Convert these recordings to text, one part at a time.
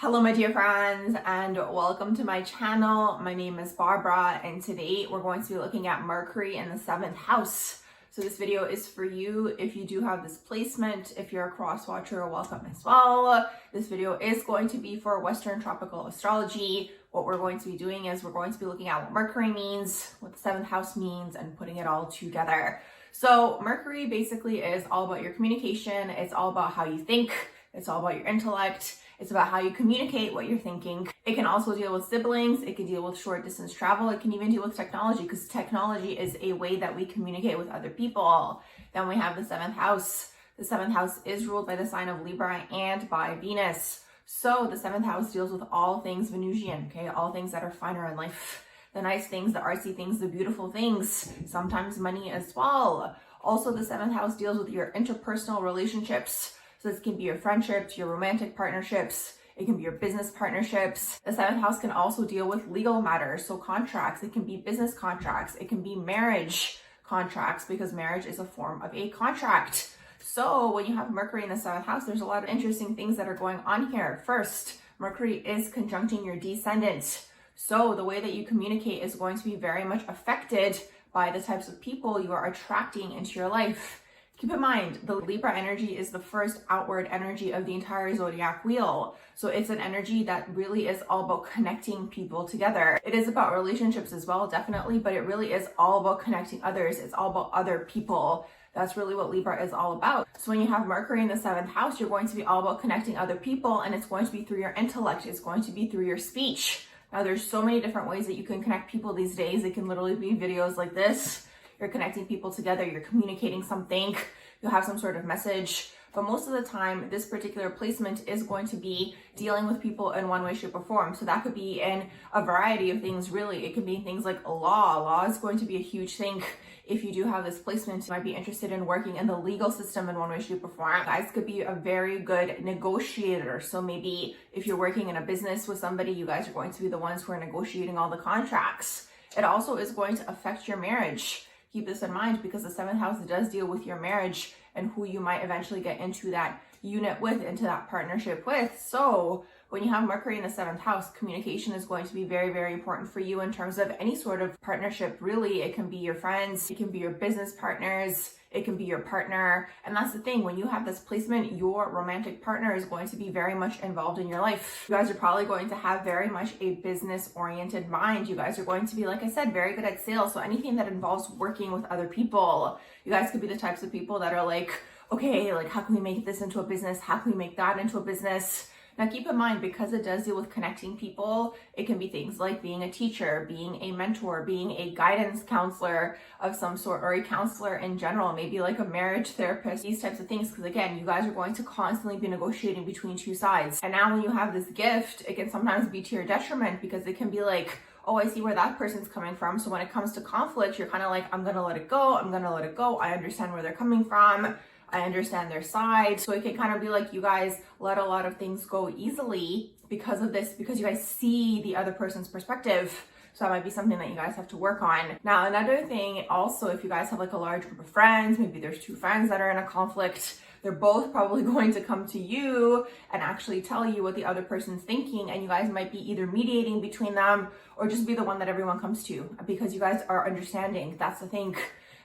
Hello my dear friends and welcome to my channel. My name is Barbara and today we're going to be looking at Mercury in the 7th house. So this video is for you if you do have this placement. If you're a cross watcher, welcome as well. This video is going to be for Western tropical astrology. What we're going to be doing is we're going to be looking at what Mercury means, what the 7th house means, and putting it all together. So Mercury basically is all about your communication. It's all about how you think. It's all about your intellect. It's about how you communicate what you're thinking. It can also deal with siblings. It can deal with short distance travel. It can even deal with technology because technology is a way that we communicate with other people. Then we have the 7th house. The 7th house is ruled by the sign of Libra and by Venus. So the 7th house deals with all things Venusian, okay? All things that are finer in life. The nice things, the artsy things, the beautiful things, sometimes money as well. Also, the 7th house deals with your interpersonal relationships. So this can be your friendships, your romantic partnerships. It can be your business partnerships. The 7th house can also deal with legal matters. So contracts, it can be business contracts. It can be marriage contracts because marriage is a form of a contract. So when you have Mercury in the 7th house, there's a lot of interesting things that are going on here. First, Mercury is conjuncting your descendant. So the way that you communicate is going to be very much affected by the types of people you are attracting into your life. Keep in mind, the Libra energy is the first outward energy of the entire zodiac wheel. So it's an energy that really is all about connecting people together. It is about relationships as well, definitely, but it really is all about connecting others. It's all about other people. That's really what Libra is all about. So when you have Mercury in the 7th house, you're going to be all about connecting other people, and it's going to be through your intellect. It's going to be through your speech. Now, there's so many different ways that you can connect people these days. It can literally be videos like this. You're connecting people together, you're communicating something, you'll have some sort of message. But most of the time, this particular placement is going to be dealing with people in one way, shape, or form. So that could be in a variety of things, really. It could be things like law. Law is going to be a huge thing. If you do have this placement, you might be interested in working in the legal system in one way, shape, or form. Guys could be a very good negotiator. So maybe if you're working in a business with somebody, you guys are going to be the ones who are negotiating all the contracts. It also is going to affect your marriage. Keep this in mind because the 7th house does deal with your marriage and who you might eventually get into that unit with, into that partnership with. So when you have Mercury in the 7th house, communication is going to be very, very important for you in terms of any sort of partnership. Really, it can be your friends, it can be your business partners, it can be your partner. And that's the thing, when you have this placement, your romantic partner is going to be very much involved in your life. You guys are probably going to have very much a business-oriented mind. You guys are going to be, like I said, very good at sales. So anything that involves working with other people, you guys could be the types of people that are like, okay, like how can we make this into a business? How can we make that into a business? Now keep in mind, because it does deal with connecting people, it can be things like being a teacher, being a mentor, being a guidance counselor of some sort, or a counselor in general, maybe like a marriage therapist, these types of things. Because again, you guys are going to constantly be negotiating between two sides. And now when you have this gift, it can sometimes be to your detriment because it can be like, oh, I see where that person's coming from. So when it comes to conflict, you're kind of like, I'm going to let it go. I'm going to let it go. I understand where they're coming from. I understand their side. So it can kind of be like you guys let a lot of things go easily because of this, because you guys see the other person's perspective. So that might be something that you guys have to work on. Now, another thing also, if you guys have like a large group of friends, maybe there's two friends that are in a conflict, they're both probably going to come to you and actually tell you what the other person's thinking. And you guys might be either mediating between them or just be the one that everyone comes to because you guys are understanding. That's the thing.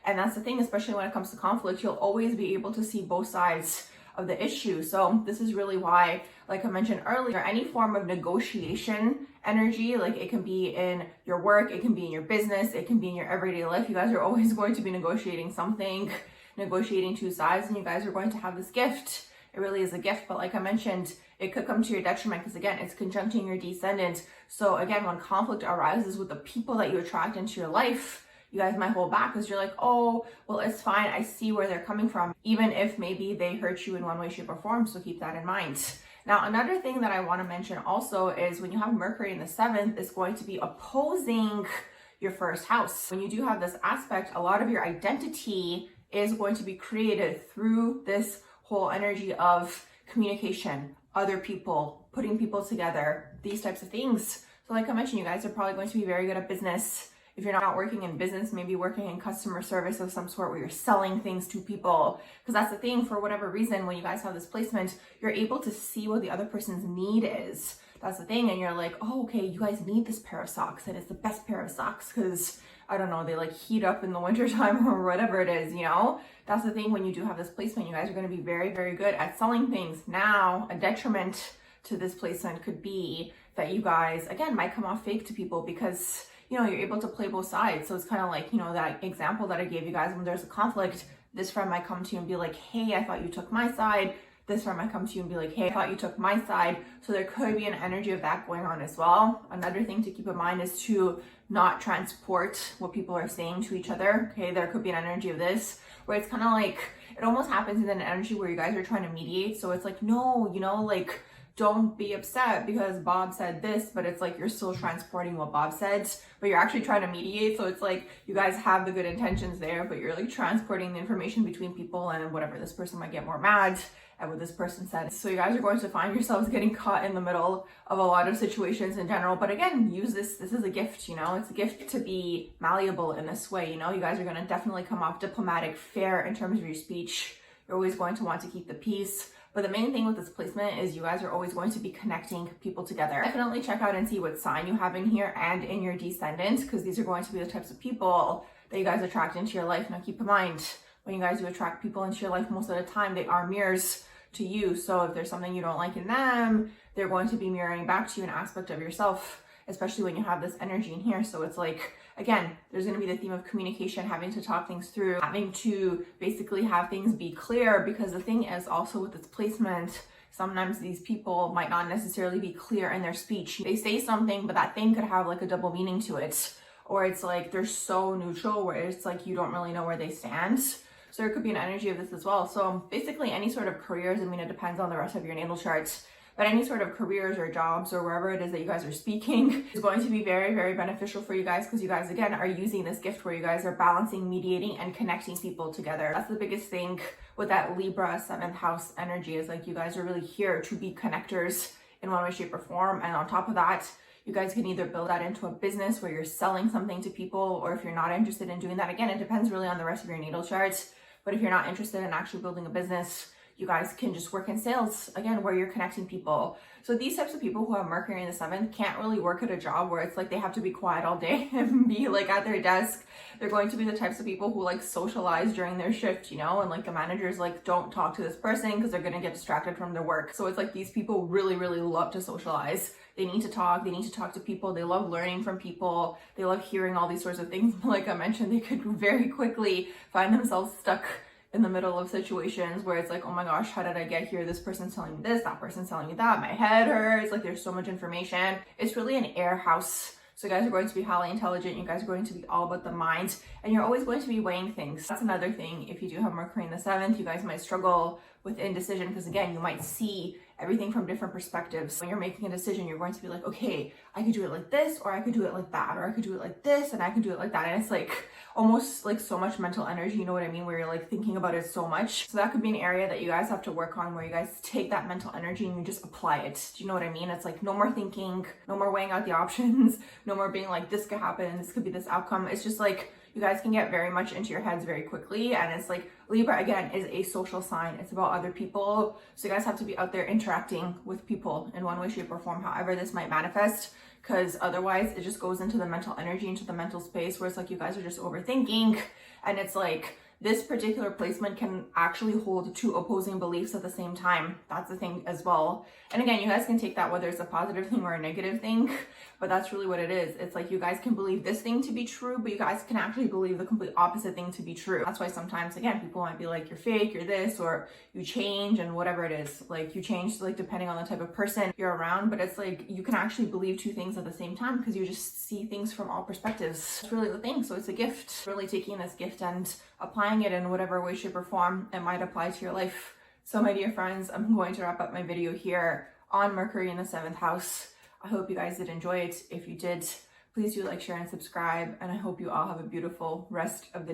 And that's the thing, especially when it comes to conflict, you'll always be able to see both sides of the issue. So this is really why, like I mentioned earlier, any form of negotiation energy, like it can be in your work, it can be in your business, it can be in your everyday life. You guys are always going to be negotiating something, negotiating two sides, and you guys are going to have this gift. It really is a gift, but like I mentioned, it could come to your detriment because again, it's conjuncting your descendant. So again, when conflict arises with the people that you attract into your life, you guys might hold back because you're like, oh, well, it's fine. I see where they're coming from, even if maybe they hurt you in one way, shape, or form. So keep that in mind. Now, another thing that I want to mention also is when you have Mercury in the 7th, it's going to be opposing your first house. When you do have this aspect, a lot of your identity is going to be created through this whole energy of communication, other people, putting people together, these types of things. So like I mentioned, you guys are probably going to be very good at business. If you're not working in business, maybe working in customer service of some sort where you're selling things to people. Because that's the thing, for whatever reason, when you guys have this placement, you're able to see what the other person's need is. That's the thing. And you're like, oh, okay, you guys need this pair of socks, and it's the best pair of socks because I don't know, they like heat up in the wintertime or whatever it is, you know? That's the thing. When you do have this placement, you guys are going to be very, very good at selling things. Now, a detriment to this placement could be that you guys, again, might come off fake to people because, you know, you're able to play both sides. So it's kind of like, you know, that example that I gave you guys, when there's a conflict, this friend might come to you and be like, hey, I thought you took my side. This friend might come to you and be like, hey, I thought you took my side. So there could be an energy of that going on as well. Another thing to keep in mind is to not transport what people are saying to each other. Okay, there could be an energy of this where it's kind of like, it almost happens in an energy where you guys are trying to mediate. So it's like, no, you know, like, don't be upset because Bob said this, but it's like you're still transporting what Bob said, but you're actually trying to mediate. So it's like you guys have the good intentions there, but you're like transporting the information between people, and whatever, this person might get more mad at what this person said. So you guys are going to find yourselves getting caught in the middle of a lot of situations in general. But again, use this is a gift, you know, it's a gift to be malleable in this way. You know, you guys are going to definitely come off diplomatic, fair in terms of your speech. You're always going to want to keep the peace. But the main thing with this placement is you guys are always going to be connecting people together. Definitely check out and see what sign you have in here and in your descendant, because these are going to be the types of people that you guys attract into your life. Now keep in mind, when you guys do attract people into your life, most of the time they are mirrors to you. So if there's something you don't like in them, they're going to be mirroring back to you an aspect of yourself, especially when you have this energy in here. So it's like, again, there's going to be the theme of communication, having to talk things through, having to basically have things be clear, because the thing is also with this placement, sometimes these people might not necessarily be clear in their speech. They say something, but that thing could have like a double meaning to it, or it's like they're so neutral where it's like you don't really know where they stand. So there could be an energy of this as well. So basically any sort of careers, I mean, it depends on the rest of your natal chart, but any sort of careers or jobs or wherever it is that you guys are speaking is going to be very, very beneficial for you guys, because you guys, again, are using this gift where you guys are balancing, mediating, and connecting people together. That's the biggest thing with that Libra 7th house energy, is like you guys are really here to be connectors in one way, shape, or form. And on top of that, you guys can either build that into a business where you're selling something to people, or if you're not interested in doing that, again, it depends really on the rest of your natal chart. But if you're not interested in actually building a business, you guys can just work in sales, again, where you're connecting people. So these types of people who have Mercury in the 7th can't really work at a job where it's like they have to be quiet all day and be like at their desk. They're going to be the types of people who like socialize during their shift, you know, and like the managers like, don't talk to this person because they're going to get distracted from their work. So it's like these people really, really love to socialize. They need to talk to people. They love learning from people. They love hearing all these sorts of things. Like I mentioned, they could very quickly find themselves stuck in the middle of situations where it's like, oh my gosh, how did I get here? This person's telling me this, that person's telling me that, my head hurts. Like there's so much information. It's really an air house. So you guys are going to be highly intelligent. You guys are going to be all about the mind, and you're always going to be weighing things. That's another thing. If you do have Mercury in the 7th, you guys might struggle with indecision, because again, you might see everything from different perspectives. When you're making a decision, you're going to be like, okay, I could do it like this, or I could do it like that, or I could do it like this, and I can do it like that. And it's like almost like so much mental energy, you know what I mean? Where you're like thinking about it so much. So that could be an area that you guys have to work on, where you guys take that mental energy and you just apply it. Do you know what I mean? It's like no more thinking, no more weighing out the options, no more being like, this could happen, this could be this outcome. It's just like, you guys can get very much into your heads very quickly. And it's like, Libra, again, is a social sign. It's about other people. So you guys have to be out there interacting with people in one way, shape, or form, however this might manifest. Because otherwise it just goes into the mental energy, into the mental space where it's like you guys are just overthinking. And it's like, this particular placement can actually hold two opposing beliefs at the same time. That's the thing as well. And again, you guys can take that whether it's a positive thing or a negative thing, but that's really what it is. It's like you guys can believe this thing to be true, but you guys can actually believe the complete opposite thing to be true. That's why sometimes, again, people might be like, you're fake, you're this, or you change, and whatever it is. Like you change like depending on the type of person you're around, but it's like you can actually believe two things at the same time because you just see things from all perspectives. It's really the thing. So it's a gift, really taking this gift and applying it in whatever way, shape, or form it might apply to your life. So my dear friends, I'm going to wrap up my video here on Mercury in the 7th house. I hope you guys did enjoy it. If you did, please do like, share, and subscribe. And I hope you all have a beautiful rest of the day.